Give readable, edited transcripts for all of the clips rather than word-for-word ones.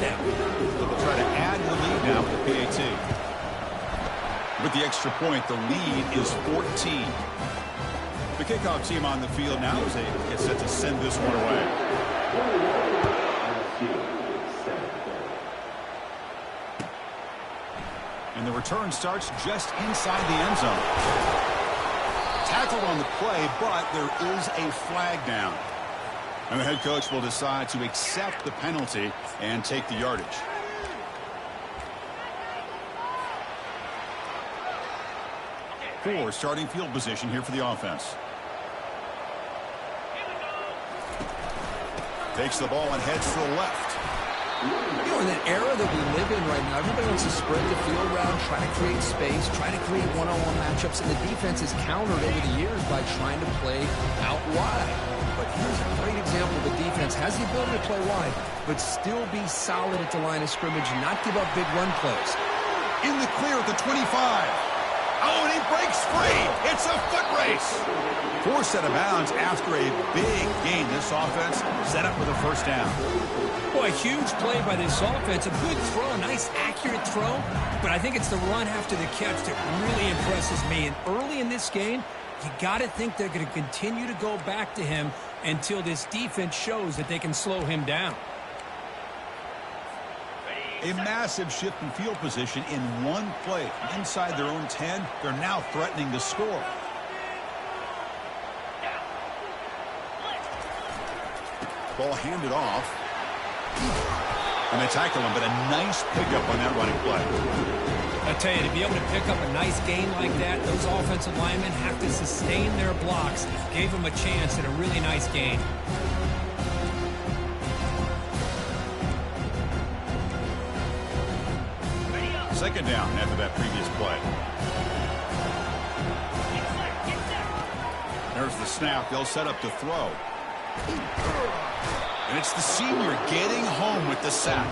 them. They'll try to add to the lead now with the PAT. With the extra point, the lead is 14. The kickoff team on the field now as they get set to send this one away. And the return starts just inside the end zone. Tackled on the play, but there is a flag down. And the head coach will decide to accept the penalty and take the yardage. For starting field position here for the offense. Takes the ball and heads to the left. You know, in that era that we live in right now, everybody wants to spread the field around, try to create space, try to create one-on-one matchups, and the defense is countered over the years by trying to play out wide. But here's a great example. The defense has the ability to play wide, but still be solid at the line of scrimmage and not give up big run plays. In the clear at the 25. Oh, and he breaks free. It's a foot race. Forced out of bounds after a big gain. This offense set up with a first down. Boy, huge play by this offense. A good throw, a nice accurate throw. But I think it's the run after the catch that really impresses me. And early in this game, you got to think they're going to continue to go back to him until this defense shows that they can slow him down. A massive shift in field position in one play. Inside their own 10, they're now threatening to score. Ball handed off. And they tackle him, but a nice pickup on that running play. I tell you, to be able to pick up a nice gain like that, those offensive linemen have to sustain their blocks. Gave them a chance at a really nice gain. Second down after that previous play. There's the snap. They'll set up to throw. And it's the senior getting home with the sack.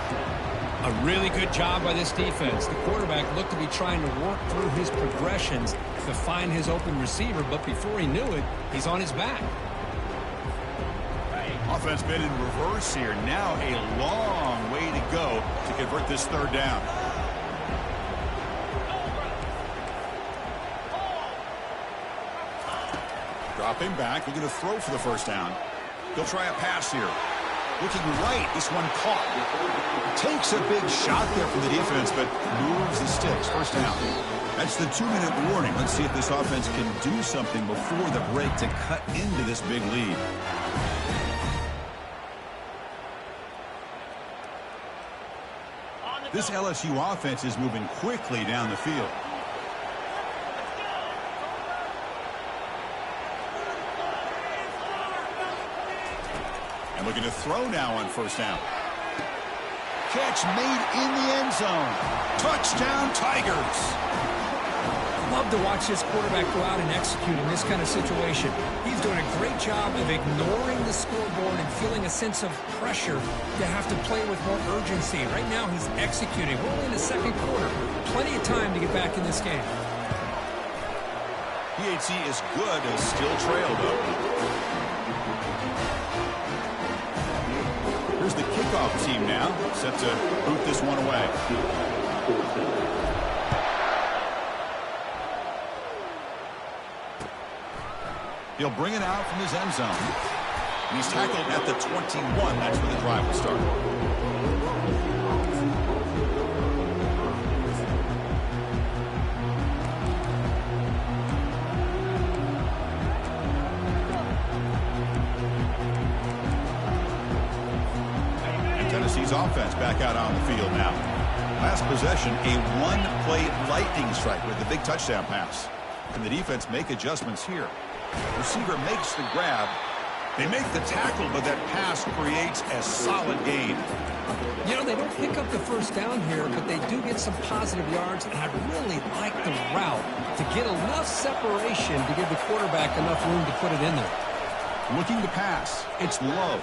A really good job by this defense. The quarterback looked to be trying to work through his progressions to find his open receiver, but before he knew it, he's on his back. Offense been in reverse here. Now a long way to go to convert this third down. Dropping back, looking to throw for the first down. He'll try a pass here. Looking right, this one caught. Takes a big shot there from the defense, but moves the sticks. First down. That's the 2-minute warning. Let's see if this offense can do something before the break to cut into this big lead. This LSU offense is moving quickly down the field. And looking to throw now on first down. Catch made in the end zone. Touchdown, Tigers. Love to watch this quarterback go out and execute in this kind of situation. He's doing a great job of ignoring the scoreboard and feeling a sense of pressure to have to play with more urgency. Right now, he's executing. We're only in the second quarter. Plenty of time to get back in this game. PAT is good as still trailed though. Here's the kickoff team now, set to boot this one away. He'll bring it out from his end zone. And he's tackled at the 21. That's where the drive will start. Offense back out on the field now. Last possession, a one-play lightning strike with the big touchdown pass. Can the defense make adjustments here? Receiver makes the grab. They make the tackle, but that pass creates a solid gain. You know, they don't pick up the first down here, but they do get some positive yards, and I really like the route to get enough separation to give the quarterback enough room to put it in there. Looking to pass. It's Love.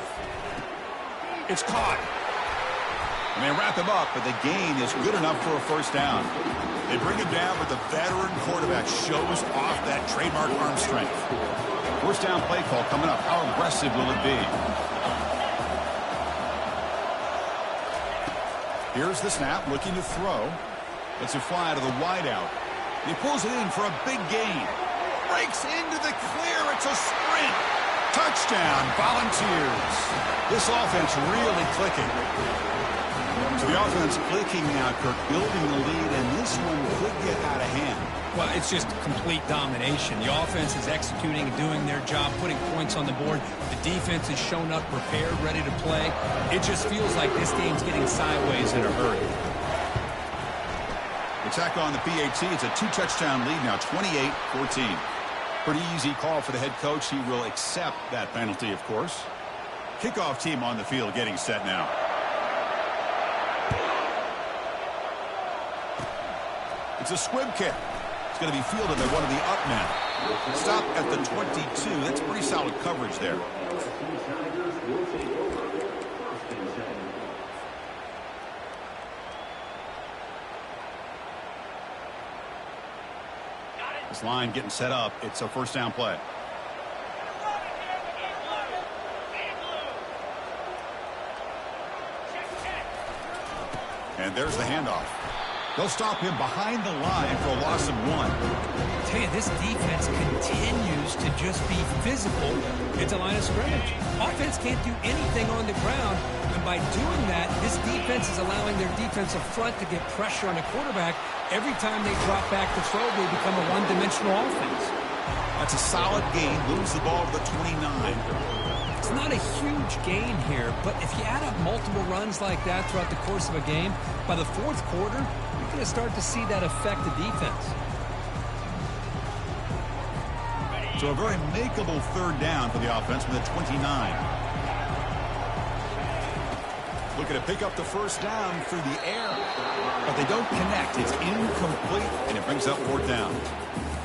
It's caught. And they wrap him up, but the gain is good enough for a first down. They bring him down, but the veteran quarterback shows off that trademark arm strength. First down play call coming up. How aggressive will it be? Here's the snap, looking to throw. It's a fly to the wideout. He pulls it in for a big gain. Breaks into the clear. It's a sprint. Touchdown, Volunteers. This offense really clicking. So the offense clicking now, Kirk, building the lead, and this one could get out of hand. Well, it's just complete domination. The offense is executing and doing their job, putting points on the board. The defense has shown up prepared, ready to play. It just feels like this game's getting sideways in a hurry. Attack on the PAT. It's a 2-touchdown lead now, 28-14. Pretty easy call for the head coach. He will accept that penalty, of course. Kickoff team on the field getting set now. It's a squib kick. It's going to be fielded by one of the up men. Stop at the 22. That's pretty solid coverage there. This line getting set up. It's a first down play. And there's the handoff. They'll stop him behind the line for a loss of 1. I tell you, this defense continues to just be physical at the line of scrimmage. Offense can't do anything on the ground, and by doing that, this defense is allowing their defensive front to get pressure on the quarterback. Every time they drop back to throw, they become a one-dimensional offense. That's a solid gain. Moves the ball to the 29. It's not a huge gain here, but if you add up multiple runs like that throughout the course of a game, by the fourth quarter, you're going to start to see that affect the defense. So a very makeable third down for the offense with a 29. Looking to pick up the first down through the air, but they don't connect. It's incomplete, and it brings up fourth down.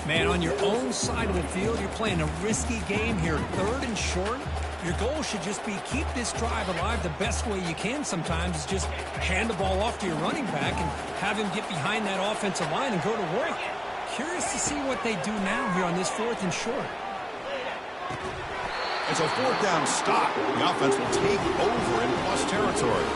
Man, on your own side of the field, you're playing a risky game here. Third and short. Your goal should just be keep this drive alive the best way you can sometimes is just hand the ball off to your running back and have him get behind that offensive line and go to work. Curious to see what they do now here on this fourth and short. It's a fourth down stop. The offense will take over in plus territory.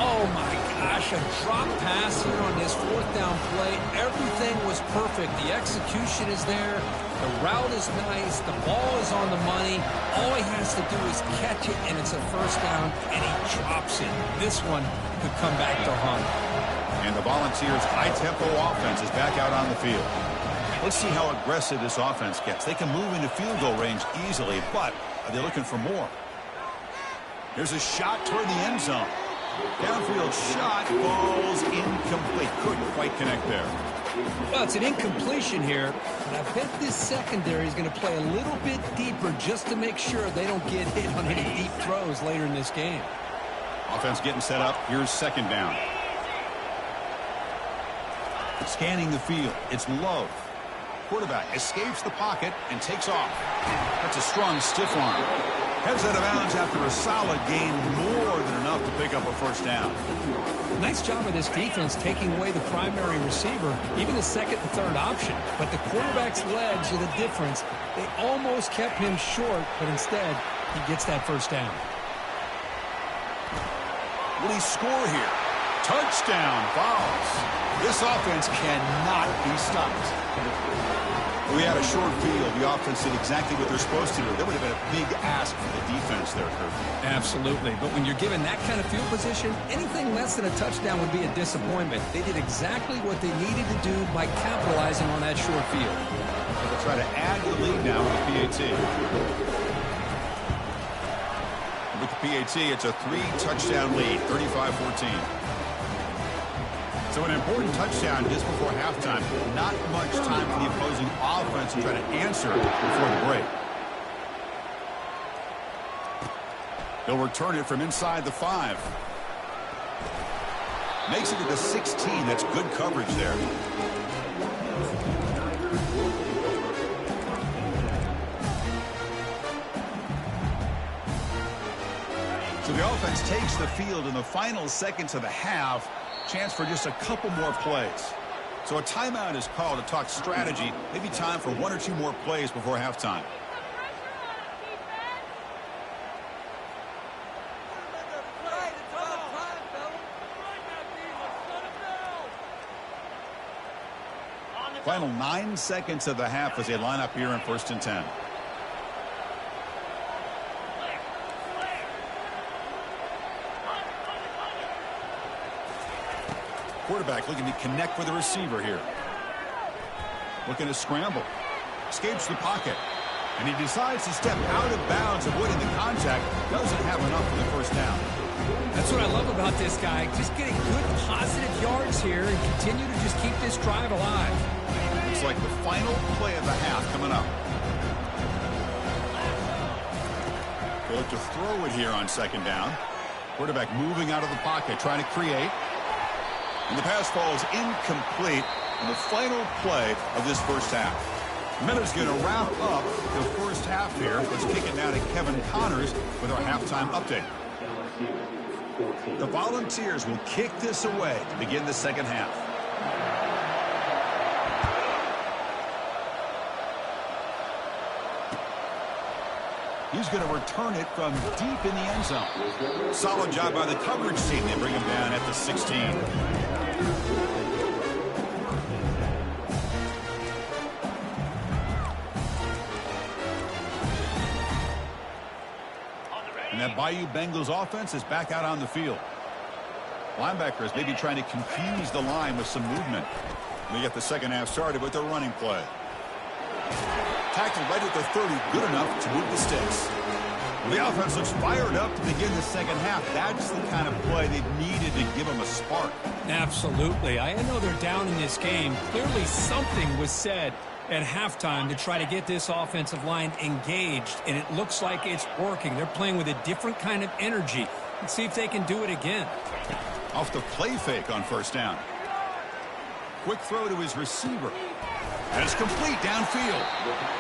Oh, my gosh, a drop pass here on this fourth down play. Everything was perfect. The execution is there. The route is nice. The ball is on the money. All he has to do is catch it, and it's a first down, and he drops it. This one could come back to haunt. And the Volunteers' high-tempo offense is back out on the field. Let's see how aggressive this offense gets. They can move into field goal range easily, but are they looking for more? There's a shot toward the end zone. Downfield shot, falls incomplete. Couldn't quite connect there. Well, it's an incompletion here, but I bet this secondary is going to play a little bit deeper just to make sure they don't get hit on any deep throws later in this game. Offense getting set up. Here's second down. Scanning the field. It's Love. Quarterback escapes the pocket and takes off. That's a strong stiff arm. Heads out of bounds after a solid gain, more than enough to pick up a first down. Nice job of this defense taking away the primary receiver, even the second and third option. But the quarterback's legs are the difference. They almost kept him short, but instead, he gets that first down. Will he score here? Touchdown, Vols. This offense cannot be stopped. We had a short field. The offense did exactly what they're supposed to do. That would have been a big ask for the defense there, Kirk. Absolutely. But when you're given that kind of field position, anything less than a touchdown would be a disappointment. They did exactly what they needed to do by capitalizing on that short field. They'll try to add to the lead now with the PAT. With the PAT, it's a 3-touchdown lead, 35-14. So an important touchdown just before halftime. Not much time for the opposing offense to try to answer before the break. They'll return it from inside the 5. Makes it to the 16. That's good coverage there. So the offense takes the field in the final seconds of the half. Chance for just a couple more plays. So a timeout is called to talk strategy. Maybe time for 1 or 2 more plays before halftime. Final 9 seconds of the half as they line up here in 1st and 10. Quarterback looking to connect with the receiver here. Looking to scramble. Escapes the pocket. And he decides to step out of bounds, avoiding the contact. Doesn't have enough for the 1st down. That's what I love about this guy. Just getting good, positive yards here and continue to just keep this drive alive. It's like the final play of the half coming up. They look to throw it here on 2nd down. Quarterback moving out of the pocket, trying to create. And the pass falls incomplete on the final play of this 1st half. Miller's going to wrap up the 1st half here. Let's kick it now to Kevin Connors with our halftime update. The Volunteers will kick this away to begin the 2nd half. He's going to return it from deep in the end zone. Solid job by the coverage team. They bring him down at the 16. And that Bayou Bengals offense is back out on the field. Linebackers maybe trying to confuse the line with some movement. We get the 2nd half started with their running play. Tackled right at the 30, good enough to move the sticks. The offense looks fired up to begin the 2nd half. That's the kind of play they've needed to give them a spark. Absolutely. I know they're down in this game. Clearly something was said at halftime to try to get this offensive line engaged, and it looks like it's working. They're playing with a different kind of energy. Let's see if they can do it again. Off the play fake on 1st down. Quick throw to his receiver. And it's complete downfield.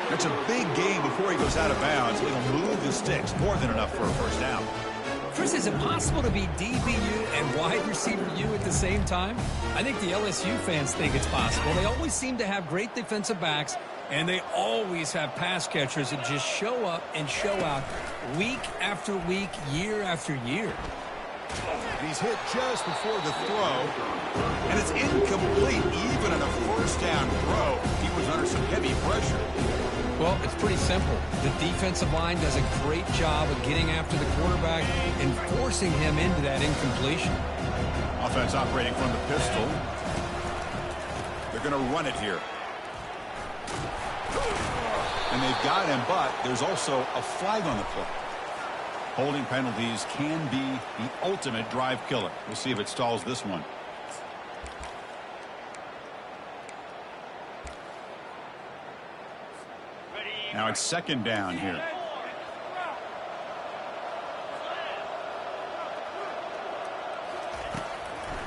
That's a big gain before he goes out of bounds. It'll move the sticks, more than enough for a 1st down. Chris, is it possible to be DBU and wide receiver U at the same time? I think the LSU fans think it's possible. They always seem to have great defensive backs, and they always have pass catchers that just show up and show out week after week, year after year. He's hit just before the throw, and it's incomplete. Even on a 1st down throw, he was under some heavy pressure. Well, it's pretty simple. The defensive line does a great job of getting after the quarterback and forcing him into that incompletion. Offense operating from the pistol. They're going to run it here. And they've got him, but there's also a flag on the play. Holding penalties can be the ultimate drive killer. We'll see if it stalls this one. Now it's 2nd down here.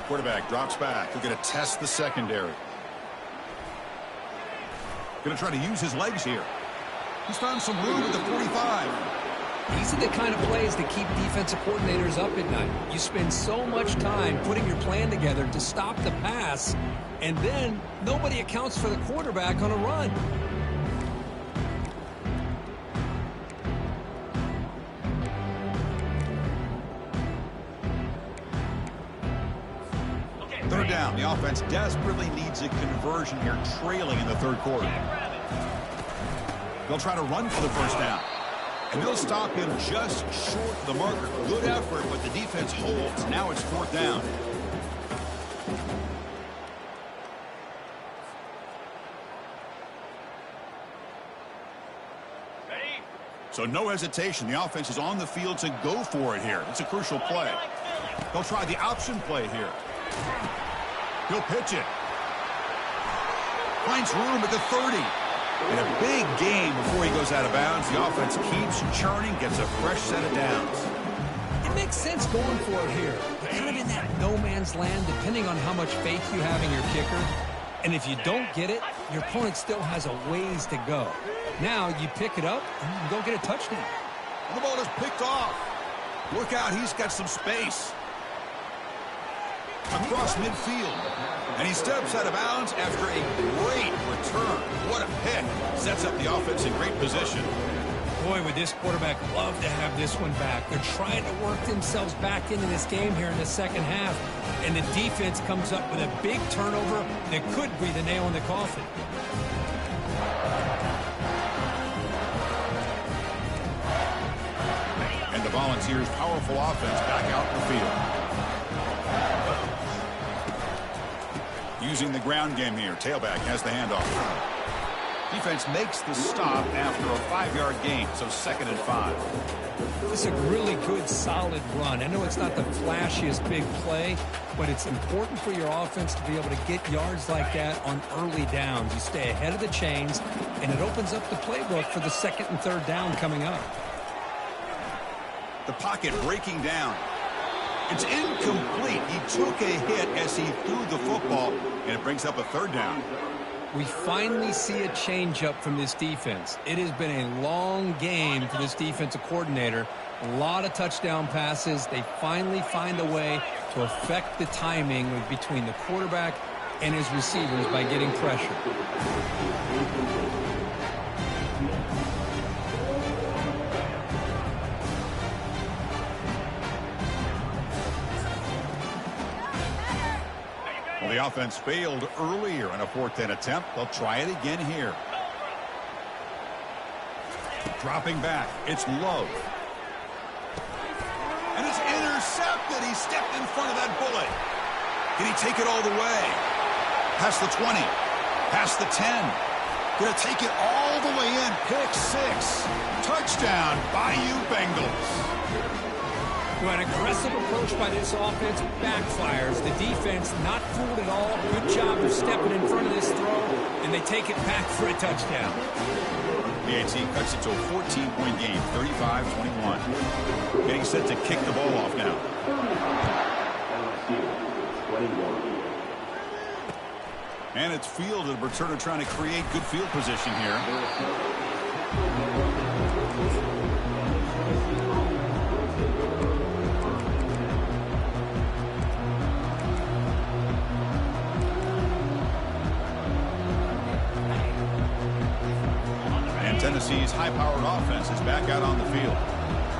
Quarterback drops back. We're going to test the secondary. Going to try to use his legs here. He's found some room at the 45. These are the kind of plays that keep defensive coordinators up at night. You spend so much time putting your plan together to stop the pass, and then nobody accounts for the quarterback on a run. Third down. The offense desperately needs a conversion here, trailing in the 3rd quarter. They'll try to run for the 1st down. And they'll stop him just short of the marker. Good effort, but the defense holds. Now it's 4th down. So no hesitation. The offense is on the field to go for it here. It's a crucial play. They'll try the option play here. He'll pitch it. Finds room at the 30. And a big gain before he goes out of bounds. The offense keeps churning, gets a fresh set of downs. It makes sense going for it here. You're kind of in that no man's land, depending on how much faith you have in your kicker. And if you don't get it, your opponent still has a ways to go. Now you pick it up and you can go get a touchdown. And the ball is picked off. Look out, he's got some space. Across midfield. And he steps out of bounds after a great return. What a pick. Sets up the offense in great position. Boy, would this quarterback love to have this one back. They're trying to work themselves back into this game here in the second half, and the defense comes up with a big turnover that could be the nail in the coffin. And the Volunteers' powerful offense back out in the field. Using the ground game here. Tailback has the handoff. Defense makes the stop after a 5-yard gain, so 2nd and 5. This is a really good, solid run. I know it's not the flashiest big play, but it's important for your offense to be able to get yards like that on early downs. You stay ahead of the chains, and it opens up the playbook for the 2nd and 3rd down coming up. The pocket breaking down. It's incomplete. He took a hit as he threw the football, and it brings up a 3rd down. We finally see a change-up from this defense. It has been a long game for this defensive coordinator. A lot of touchdown passes. They finally find a way to affect the timing between the quarterback and his receivers by getting pressure. Well, the offense failed earlier in a 4th and attempt. They'll try it again here. Dropping back. It's Love. And it's intercepted. He stepped in front of that bullet. Can he take it all the way? Past the 20. Past the 10. Going to take it all the way in. Pick 6. Touchdown, Bayou Bengals. Well, an aggressive approach by this offense backfires. The defense not fooled at all. Good job of stepping in front of this throw, and they take it back for a touchdown. PAT cuts it to a 14-point game, 35-21. Getting set to kick the ball off now. And it's fielded. Returner trying to create good field position here. Tennessee's high-powered offense is back out on the field.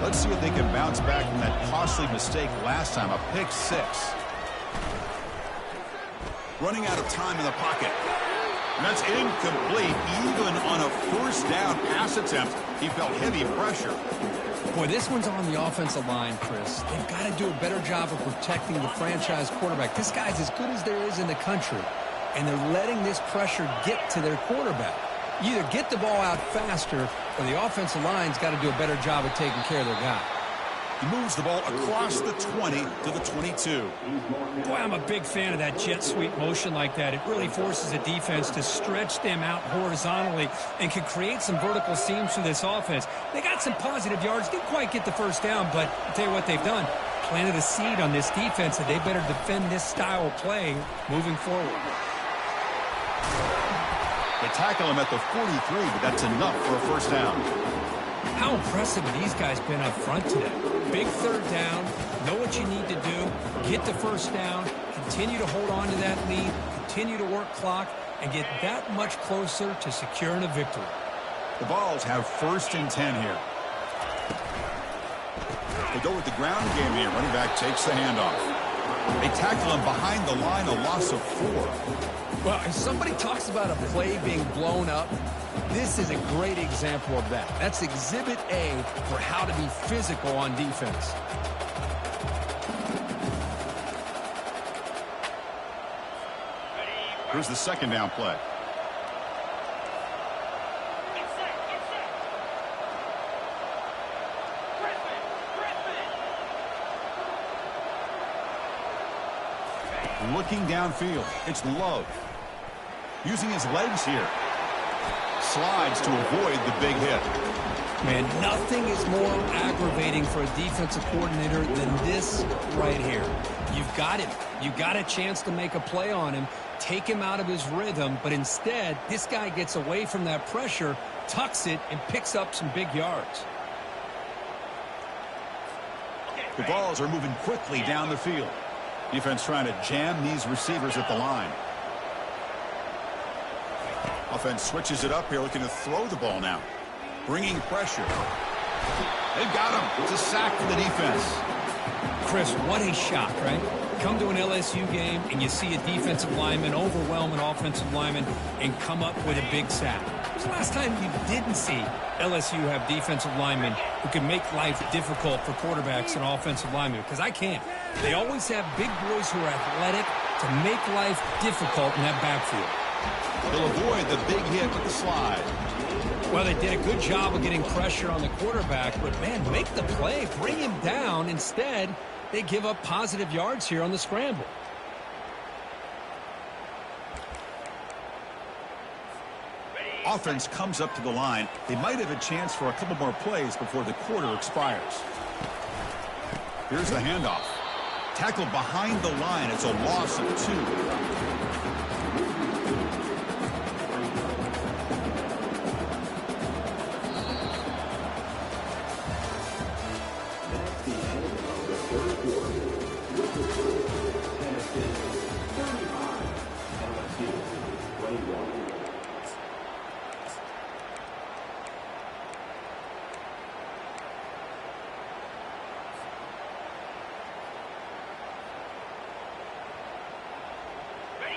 Let's see if they can bounce back from that costly mistake last time, a pick 6. Running out of time in the pocket. And that's incomplete. Even on a 1st down pass attempt, he felt heavy pressure. Boy, this one's on the offensive line, Chris. They've got to do a better job of protecting the franchise quarterback. This guy's as good as there is in the country, and they're letting this pressure get to their quarterback. You either get the ball out faster, or the offensive line's got to do a better job of taking care of their guy. He moves the ball across the 20 to the 22. Boy, I'm a big fan of that jet sweep motion like that. It really forces a defense to stretch them out horizontally and can create some vertical seams for this offense. They got some positive yards, didn't quite get the 1st down, but I'll tell you what they've done. Planted a seed on this defense that they better defend this style of play moving forward. They tackle him at the 43, but that's enough for a 1st down. How impressive have these guys been up front today? Big 3rd down, know what you need to do, get the 1st down, continue to hold on to that lead, continue to work clock, and get that much closer to securing a victory. The Vols have 1st and 10 here. They go with the ground game here. Running back takes the handoff. They tackle him behind the line, a loss of 4. Well, if somebody talks about a play being blown up, this is a great example of that. That's exhibit A for how to be physical on defense. Here's the 2nd down play. Looking downfield, it's Love. Using his legs here. Slides to avoid the big hit. Man, nothing is more aggravating for a defensive coordinator than this right here. You've got him. You've got a chance to make a play on him, take him out of his rhythm, but instead, this guy gets away from that pressure, tucks it, and picks up some big yards. The Vols are moving quickly down the field. Defense trying to jam these receivers at the line. Offense switches it up here, looking to throw the ball now. bringing pressure. They've got him. It's a sack for the defense. Chris, what a shock, right? Come to an LSU game and you see a defensive lineman overwhelm an offensive lineman and come up with a big sack. When was the last time you didn't see LSU have defensive linemen who can make life difficult for quarterbacks and offensive linemen? Because I can't. They always have big boys who are athletic to make life difficult in that backfield. They'll avoid the big hit with the slide. Well, they did a good job of getting pressure on the quarterback, but, man, make the play. Bring him down. Instead, they give up positive yards here on the scramble. Offense comes up to the line. They might have a chance for a couple more plays before the quarter expires. Here's the handoff. Tackled behind the line. It's a loss of 2.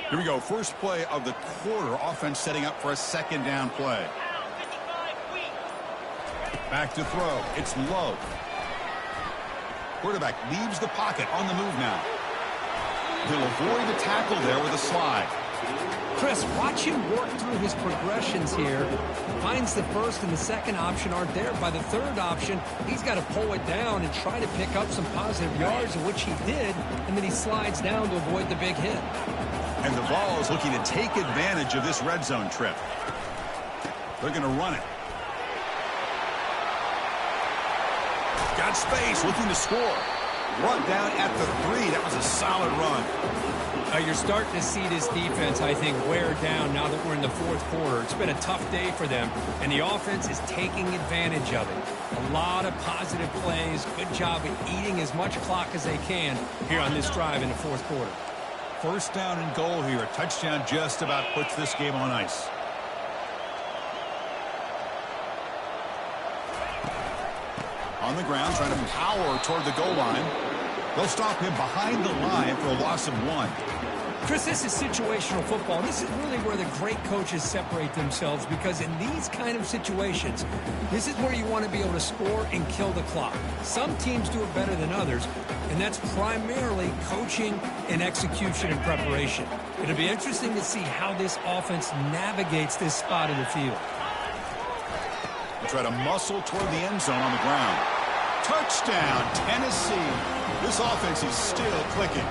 Here we go. First play of the quarter. Offense setting up for a second down play. Back to throw. It's low. Quarterback leaves the pocket on the move now. He'll avoid the tackle there with a slide. Chris, watch him work through his progressions here. Finds the first and the second option aren't there. By the third option, he's got to pull it down and try to pick up some positive yards, of which he did, and then he slides down to avoid the big hit. And the ball is looking to take advantage of this red zone trip. They're going to run it. Got space, looking to score. Run down at the 3. That was a solid run. You're starting to see this defense, I think, wear down now that we're in the fourth quarter. It's been a tough day for them, and the offense is taking advantage of it. A lot of positive plays. Good job at eating as much clock as they can here on this drive in the fourth quarter. First down and goal here. A touchdown just about puts this game on ice. On the ground, trying to power toward the goal line. They'll stop him behind the line for a loss of 1. Chris, this is situational football. This is really where the great coaches separate themselves, because in these kind of situations, this is where you want to be able to score and kill the clock. Some teams do it better than others, and that's primarily coaching and execution and preparation. It'll be interesting to see how this offense navigates this spot in the field. They try to muscle toward the end zone on the ground. Touchdown, Tennessee. This offense is still clicking.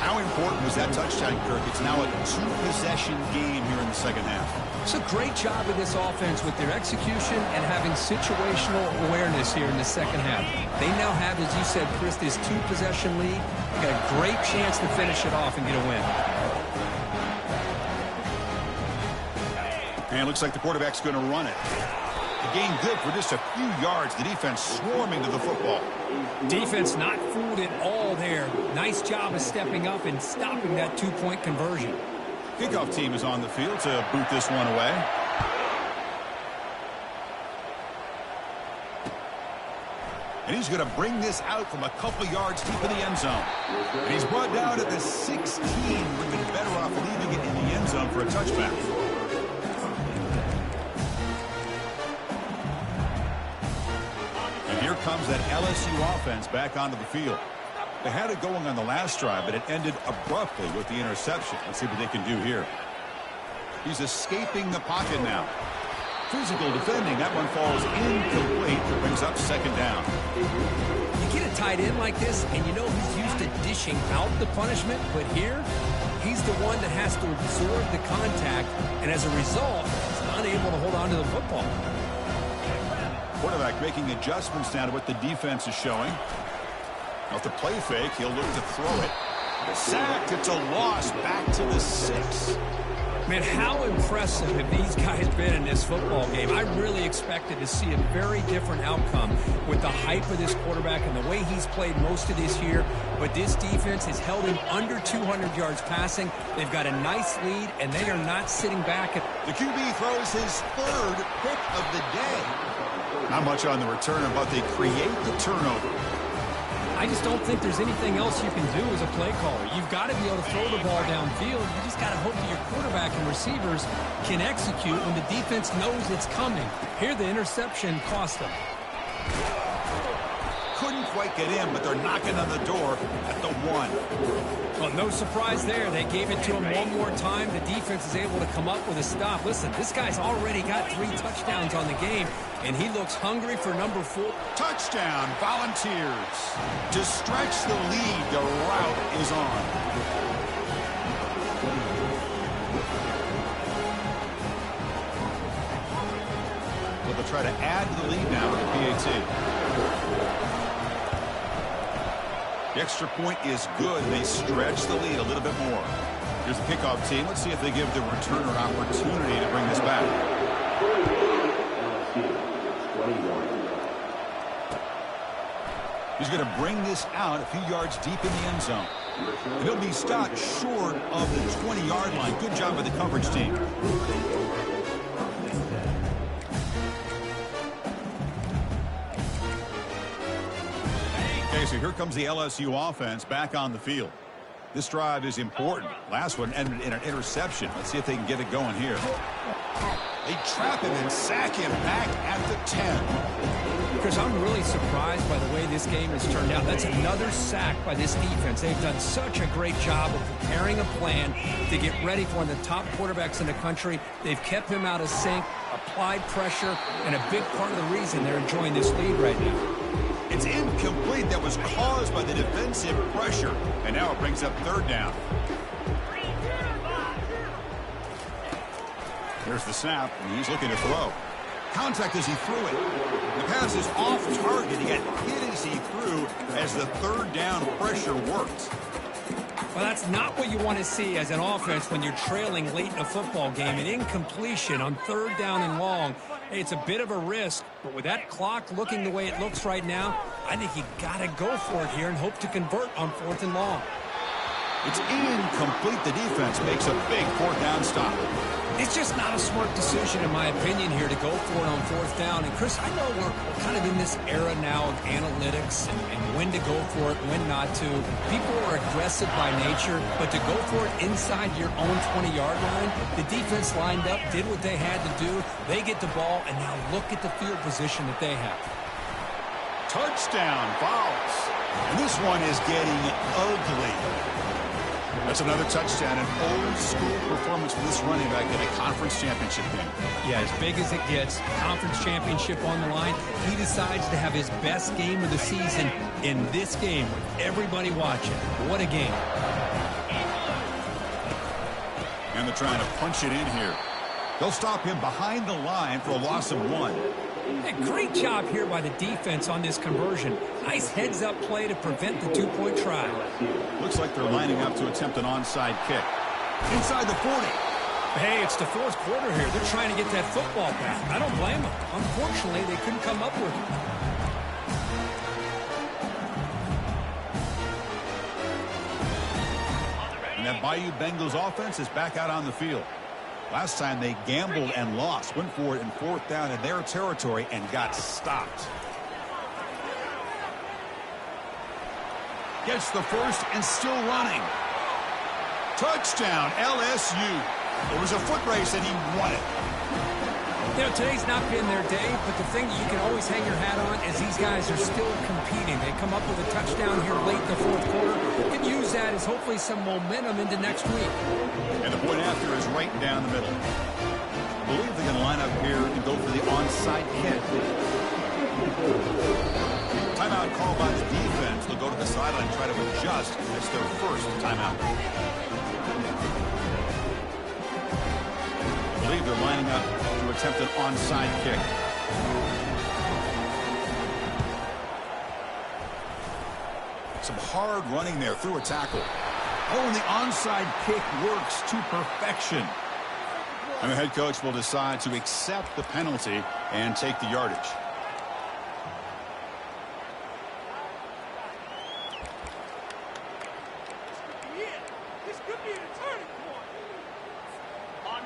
How important was that touchdown, Kirk? It's now a 2-possession game here in the second half. It's a great job of this offense with their execution and having situational awareness here in the second half. They now have, as you said, Chris, this 2-possession lead. They got a great chance to finish it off and get a win. And it looks like the quarterback's going to run it. The gain good for just a few yards. The defense swarming to the football. Defense not fooled at all there. Nice job of stepping up and stopping that 2-point conversion. Kickoff team is on the field to boot this one away. And he's going to bring this out from a couple yards deep in the end zone. And he's brought down at the 16. Would have been better off leaving it in the end zone for a touchback. And here comes that LSU offense back onto the field. They had it going on the last drive, but it ended abruptly with the interception. Let's see what they can do here. He's escaping the pocket now. Physical defending. That one falls incomplete. It brings up second down. You get a tight end like this, and you know he's used to dishing out the punishment, but here, he's the one that has to absorb the contact, and as a result, he's unable to hold on to the football. Quarterback making adjustments now to what the defense is showing. Off the play fake, he'll look to throw it. Sacked. It's a loss back to the 6. Man, how impressive have these guys been in this football game? I really expected to see a very different outcome with the hype of this quarterback and the way he's played most of this year. But this defense has held him under 200 yards passing. They've got a nice lead, and they are not sitting back. The QB throws his third pick of the day. Not much on the return, but they create the turnover. I just don't think there's anything else you can do as a play caller. You've got to be able to throw the ball downfield. You just got to hope that your quarterback and receivers can execute when the defense knows it's coming. Here, the interception cost them. Couldn't quite get in, but they're knocking on the door at the 1. Well, no surprise there. They gave it to him one more time. The defense is able to come up with a stop. Listen, this guy's already got 3 touchdowns on the game, and he looks hungry for number 4. Touchdown, Volunteers. To stretch the lead, the route is on. Well, they'll try to add to the lead now with the PAT. The extra point is good. They stretch the lead a little bit more. Here's the kickoff team. Let's see if they give the returner an opportunity to bring this back. He's going to bring this out a few yards deep in the end zone. And he'll be stopped short of the 20-yard line. Good job by the coverage team. Okay, so here comes the LSU offense back on the field. This drive is important. Last one ended in an interception. Let's see if they can get it going here. They trap him and sack him back at the 10. Chris, I'm really surprised by the way this game has turned out. That's another sack by this defense. They've done such a great job of preparing a plan to get ready for one of the top quarterbacks in the country. They've kept him out of sync, applied pressure, and a big part of the reason they're enjoying this lead right now. It's incomplete. That was caused by the defensive pressure. And now it brings up 3rd down. There's the snap, and he's looking to throw. Contact as he threw it. The pass is off target. He got hit as he threw as the 3rd down pressure worked. Well, that's not what you want to see as an offense when you're trailing late in a football game. An incompletion on 3rd down and long. It's a bit of a risk, but with that clock looking the way it looks right now, I think you got to go for it here and hope to convert on 4th and long. It's incomplete. The defense makes a big 4th down stop. It's just not a smart decision, in my opinion, here to go for it on 4th down. And, Chris, I know we're kind of in this era now of analytics and when to go for it, when not to. People are aggressive by nature, but to go for it inside your own 20-yard line, the defense lined up, did what they had to do. They get the ball, and now look at the field position that they have. Touchdown, Vols. And this one is getting ugly. That's another touchdown, an old-school performance for this running back in a conference championship game. Yeah, as big as it gets, conference championship on the line. He decides to have his best game of the season in this game with everybody watching. What a game. And they're trying to punch it in here. They'll stop him behind the line for a loss of 1. Hey, great job here by the defense on this conversion. Nice heads-up play to prevent the 2-point try. Looks like they're lining up to attempt an onside kick. Inside the 40. Hey, it's the 4th quarter here. They're trying to get that football back. I don't blame them. Unfortunately, they couldn't come up with it. And that Bayou Bengals offense is back out on the field. Last time they gambled and lost, went for it in 4th down in their territory and got stopped. Gets the first and still running. Touchdown, LSU. It was a foot race and he won it. You know, today's not been their day, but the thing that you can always hang your hat on is these guys are still competing. They come up with a touchdown here late in the 4th quarter. You can use that as hopefully some momentum into next week. And the point after is right down the middle. I believe they're going to line up here and go for the onside kick. Timeout called by the defense. They'll go to the sideline and try to adjust. That's their first timeout. I believe they're lining up to attempt an onside kick. Some hard running there through a tackle. Oh, and the onside kick works to perfection. And the head coach will decide to accept the penalty and take the yardage.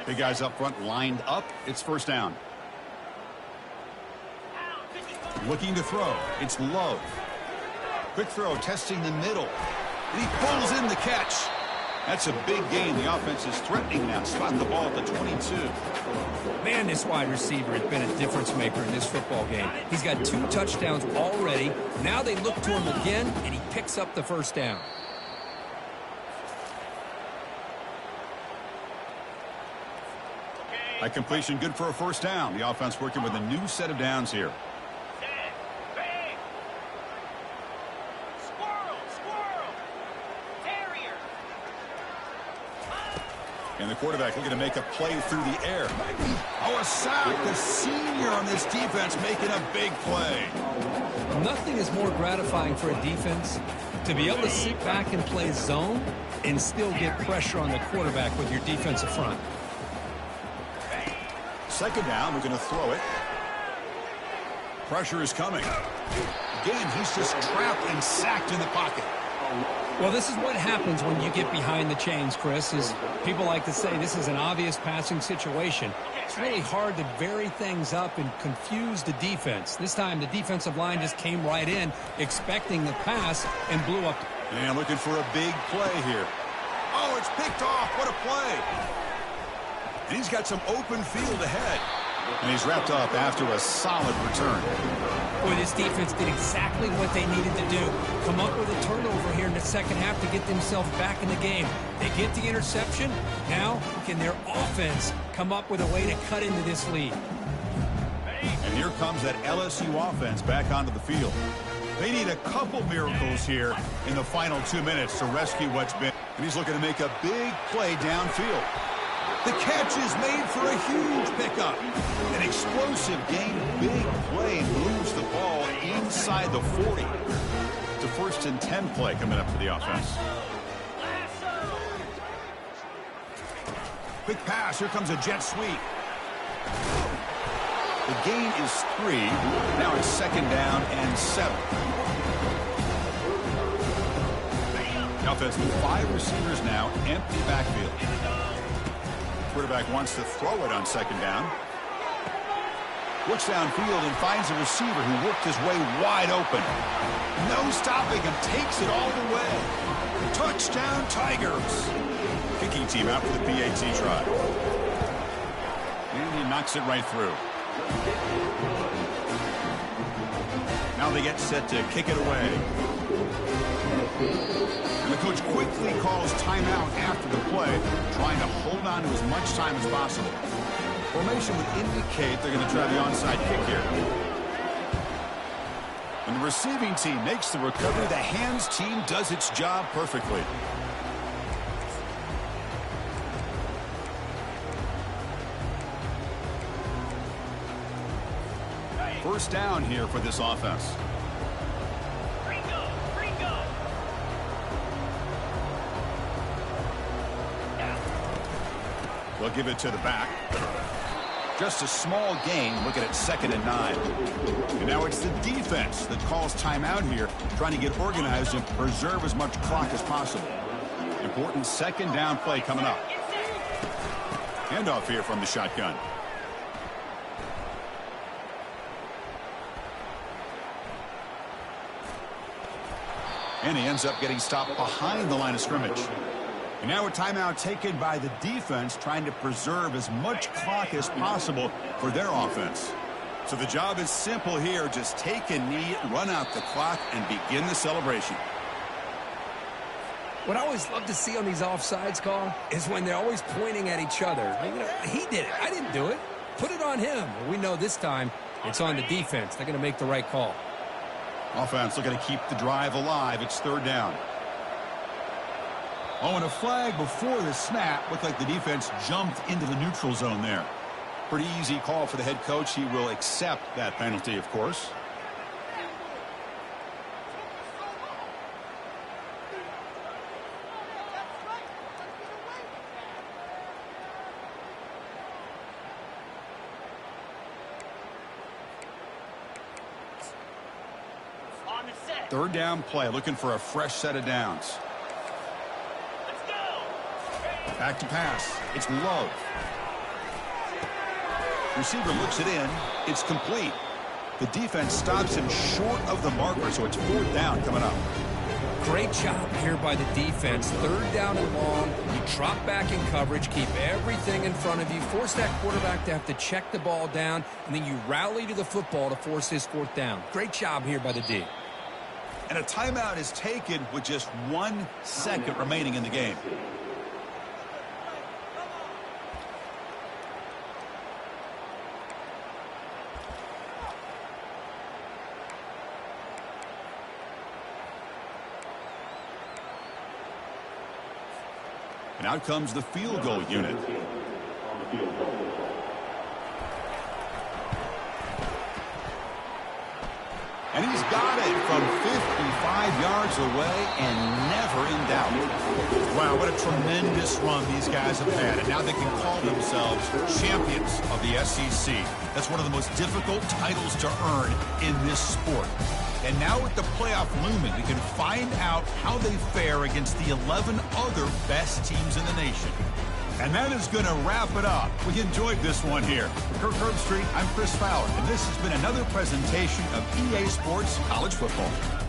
Big guys up front lined up. It's first down. Looking to throw. It's Love. Quick throw, testing the middle. And he pulls in the catch. That's a big gain. The offense is threatening now. Spot the ball at the 22. Man, this wide receiver has been a difference maker in this football game. He's got 2 touchdowns already. Now they look to him again, and he picks up the first down. A completion good for a first down. The offense working with a new set of downs here. And the quarterback looking to make a play through the air. Oh, a sack. The senior on this defense making a big play. Nothing is more gratifying for a defense to be able to sit back and play zone and still get pressure on the quarterback with your defensive front. Second down, we're going to throw it. Pressure is coming. Again, he's just trapped and sacked in the pocket. Well, this is what happens when you get behind the chains, Chris, is people like to say this is an obvious passing situation. It's really hard to vary things up and confuse the defense. This time, the defensive line just came right in, expecting the pass, and blew up. And looking for a big play here. Oh, it's picked off. What a play. And he's got some open field ahead. And he's wrapped up after a solid return. Boy, this defense did exactly what they needed to do. Come up with a turnover here in the second half to get themselves back in the game. They get the interception. Now, can their offense come up with a way to cut into this lead? And here comes that LSU offense back onto the field. They need a couple miracles here in the final 2 minutes to rescue what's been. And he's looking to make a big play downfield. The catch is made for a huge pickup. An explosive gain, big play, moves the ball inside the 40. It's a 1st and 10 play coming up for the offense. Quick pass, here comes a jet sweep. The gain is 3. Now it's 2nd down and 7. The offense with 5 receivers now, empty backfield. Quarterback wants to throw it on 2nd down. Looks downfield and finds a receiver who worked his way wide open. No stopping him. Takes it all the way. Touchdown, Tigers. Kicking team out for the PAT try. And he knocks it right through. Now they get set to kick it away. And the coach quickly calls timeout after the play, trying to hold on to as much time as possible. Formation would indicate they're going to try the onside kick here. When the receiving team makes the recovery, the hands team does its job perfectly. First down here for this offense. They'll give it to the back. Just a small gain, looking at 2nd and 9. And now it's the defense that calls timeout here, trying to get organized and preserve as much clock as possible. Important 2nd down play coming up. Handoff here from the shotgun. And he ends up getting stopped behind the line of scrimmage. And now a timeout taken by the defense, trying to preserve as much clock as possible for their offense. So the job is simple here. Just take a knee, run out the clock, and begin the celebration. What I always love to see on these offsides call is when they're always pointing at each other. You know, he did it. I didn't do it. Put it on him. We know this time it's on the defense. They're going to make the right call. Offense looking to keep the drive alive. It's 3rd down. Oh, and a flag before the snap. Looked like the defense jumped into the neutral zone there. Pretty easy call for the head coach. He will accept that penalty, of course. Third down play, looking for a fresh set of downs. Back to pass. It's Love. Receiver looks it in. It's complete. The defense stops him short of the marker, so it's fourth down coming up. Great job here by the defense. Third down and long. You drop back in coverage, keep everything in front of you, force that quarterback to have to check the ball down, and then you rally to the football to force his fourth down. Great job here by the D. And a timeout is taken with just 1 second remaining in the game. And out comes the field goal unit. And he's got it from 55 yards away and never in doubt. Wow, what a tremendous run these guys have had. And now they can call themselves champions of the SEC. That's one of the most difficult titles to earn in this sport. And now with the playoff looming, we can find out how they fare against the 11 other best teams in the nation. And that is going to wrap it up. We enjoyed this one here. For Kirk Herbstreit, I'm Chris Fowler, and this has been another presentation of EA Sports College Football.